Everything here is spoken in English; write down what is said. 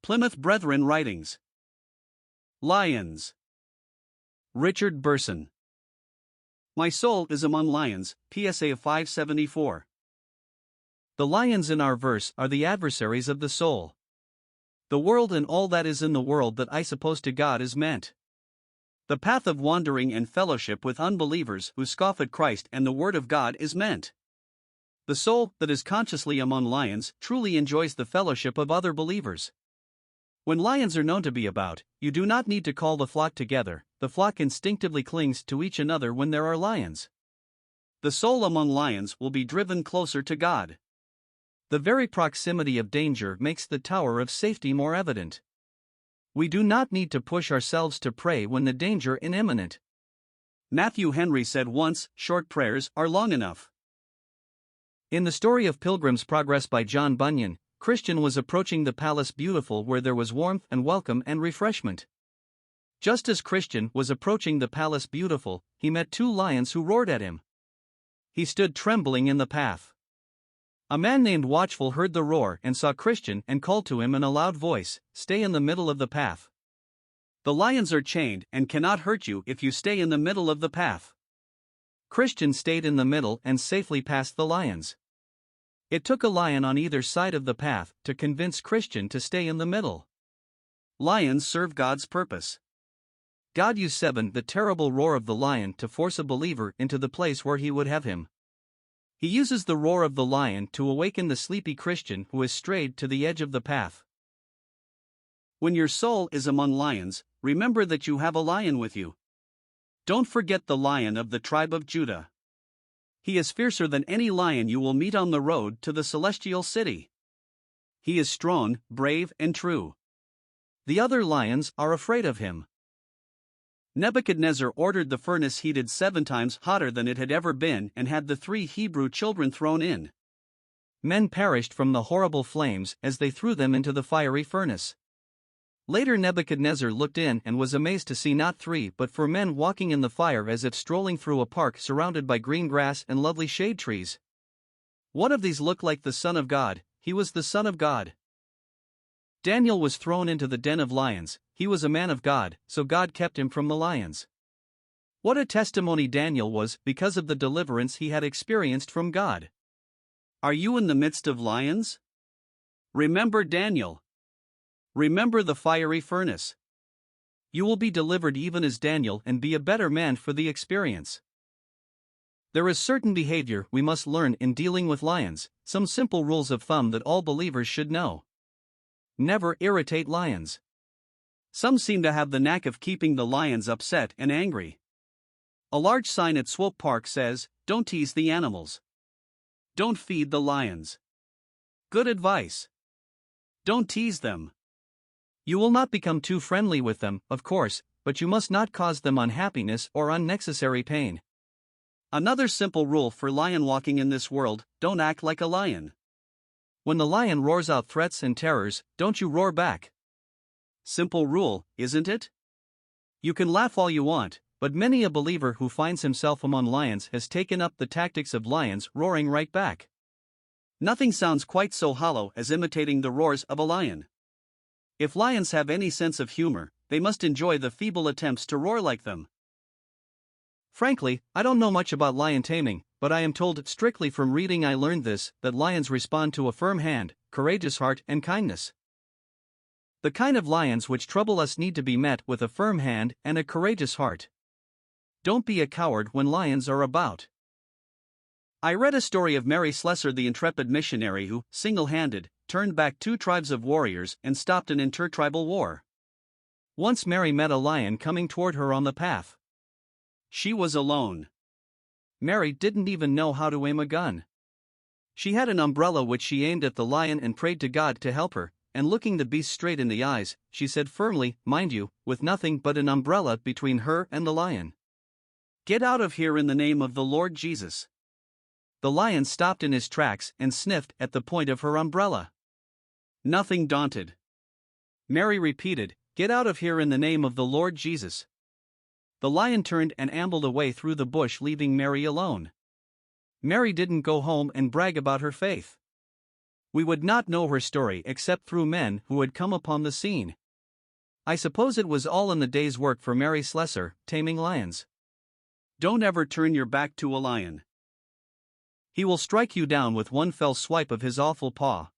Plymouth Brethren Writings. Lions. Richard Burson. My soul is among lions, PSA 574. The lions in our verse are the adversaries of the soul. The world and all that is in the world that I suppose to God is meant. The path of wandering and fellowship with unbelievers who scoff at Christ and the Word of God is meant. The soul that is consciously among lions truly enjoys the fellowship of other believers. When lions are known to be about, you do not need to call the flock together, the flock instinctively clings to each another when there are lions. The soul among lions will be driven closer to God. The very proximity of danger makes the tower of safety more evident. We do not need to push ourselves to pray when the danger is imminent. Matthew Henry said once, short prayers are long enough. In the story of Pilgrim's Progress by John Bunyan, Christian was approaching the Palace Beautiful where there was warmth and welcome and refreshment. Just as Christian was approaching the Palace Beautiful, he met two lions who roared at him. He stood trembling in the path. A man named Watchful heard the roar and saw Christian and called to him in a loud voice, "Stay in the middle of the path. The lions are chained and cannot hurt you if you stay in the middle of the path." Christian stayed in the middle and safely passed the lions. It took a lion on either side of the path to convince Christian to stay in the middle. Lions serve God's purpose. God used the terrible roar of the lion to force a believer into the place where he would have him. He uses the roar of the lion to awaken the sleepy Christian who has strayed to the edge of the path. When your soul is among lions, remember that you have a lion with you. Don't forget the Lion of the tribe of Judah. He is fiercer than any lion you will meet on the road to the celestial city. He is strong, brave, and true. The other lions are afraid of him. Nebuchadnezzar ordered the furnace heated 7 times hotter than it had ever been and had the 3 Hebrew children thrown in. Men perished from the horrible flames as they threw them into the fiery furnace. Later Nebuchadnezzar looked in and was amazed to see not 3 but 4 men walking in the fire as if strolling through a park surrounded by green grass and lovely shade trees. One of these looked like the Son of God. He was the Son of God. Daniel was thrown into the den of lions. He was a man of God, so God kept him from the lions. What a testimony Daniel was because of the deliverance he had experienced from God. Are you in the midst of lions? Remember Daniel. Remember the fiery furnace. You will be delivered even as Daniel and be a better man for the experience. There is certain behavior we must learn in dealing with lions, some simple rules of thumb that all believers should know. Never irritate lions. Some seem to have the knack of keeping the lions upset and angry. A large sign at Swope Park says, "Don't tease the animals. Don't feed the lions." Good advice. Don't tease them. You will not become too friendly with them, of course, but you must not cause them unhappiness or unnecessary pain. Another simple rule for lion walking in this world: don't act like a lion. When the lion roars out threats and terrors, don't you roar back. Simple rule, isn't it? You can laugh all you want, but many a believer who finds himself among lions has taken up the tactics of lions roaring right back. Nothing sounds quite so hollow as imitating the roars of a lion. If lions have any sense of humor, they must enjoy the feeble attempts to roar like them. Frankly, I don't know much about lion taming, but I am told strictly from reading I learned this, that lions respond to a firm hand, courageous heart, and kindness. The kind of lions which trouble us need to be met with a firm hand and a courageous heart. Don't be a coward when lions are about. I read a story of Mary Slessor, the intrepid missionary who, single-handed, turned back 2 tribes of warriors and stopped an intertribal war. Once Mary met a lion coming toward her on the path. She was alone. Mary didn't even know how to aim a gun. She had an umbrella which she aimed at the lion and prayed to God to help her, and looking the beast straight in the eyes, she said firmly, mind you, with nothing but an umbrella between her and the lion, "Get out of here in the name of the Lord Jesus." The lion stopped in his tracks and sniffed at the point of her umbrella. Nothing daunted, Mary repeated, "Get out of here in the name of the Lord Jesus." The lion turned and ambled away through the bush, leaving Mary alone. Mary didn't go home and brag about her faith. We would not know her story except through men who had come upon the scene. I suppose it was all in the day's work for Mary Slessor, taming lions. Don't ever turn your back to a lion. He will strike you down with one fell swipe of his awful paw.